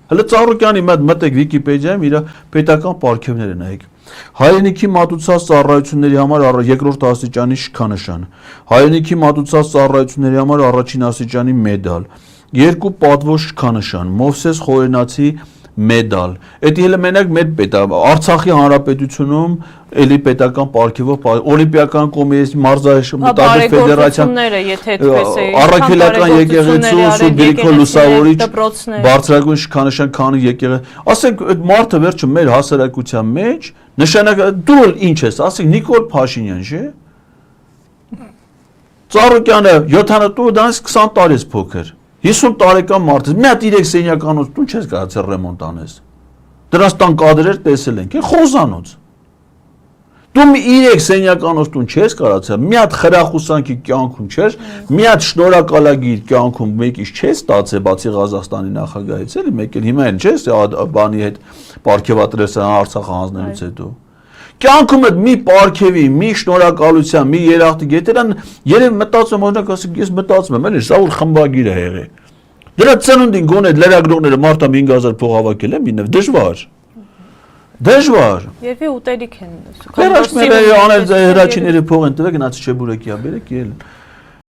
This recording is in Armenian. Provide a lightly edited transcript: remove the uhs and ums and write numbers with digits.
Հələ Ծառուկյանի մտեք Վիկիպեդիայում իր պետական պարգևները նայեք։ Հայրենիքի մատուցած ծառայությունների համար երկրորդ աստիճանի շքանշան, հայրենիքի մատուցած ծառայությունների համար առաջին աստիճանի մեդալ, 2 պատվո շքանշան, Մովսես Խորենացի մեդալ։ Էդի հələ մենակ մեր Արցախի հանրապետությունում էլի պետական պարգևով օլիմպիական կոմիտեի մարզաշրջանի ֆեդերացիաները, եթե այդպես է, առաքելական եկեղեցու Սուրբ Գրիգոր Լուսավորիչ բարձրագույն շքանշան քանի եկեղեցի։ Ասենք այդ մարդը վերջը մեր հասարակության մեջ նշանակա դու ինչ ես, ասենք Նիկոլ Փաշինյան, չէ՞։ Ծառուկյանը 70-ից 20 տարի է փոքր։ 50 տարեկան մարդ է, մի հատ 3 սենյականոց տուն չես կարողացել ռեմոնտ անես։ Դրանց տան կադրեր տեսել ենք, խոզանոց։ Դու մի 3 սենյականոց տուն չես կարողացել, մի հատ խրախուսանքի կյանքում չես, մի հատ շնորհակալագիր կյանքում մեկից չես ստացել, բացի Ղազախստանի նախագահից, էլի մեկ էլ հիմա էլ չես բանի հետ պարգևատրեսան Արցախ հանձնելուց հետո։ Կյանքում այդ մի պարգևի, մի շնորհակալության, մի երախտի գետերան երբ մտածում օրինակ ասենք ես մտածում եմ, էլի Շաուլ խմբագիր է եղել։ Դրա ծնունդին գոնե լրագրողները մարտը 5000 փող հավաքել են, մինը դժվար։ Դժվար։ Եվ ուտելիք են։ Հրաշքները անել հրաչիների փող են տվել, գնացի չէ բուրեկիա, բերեք ել։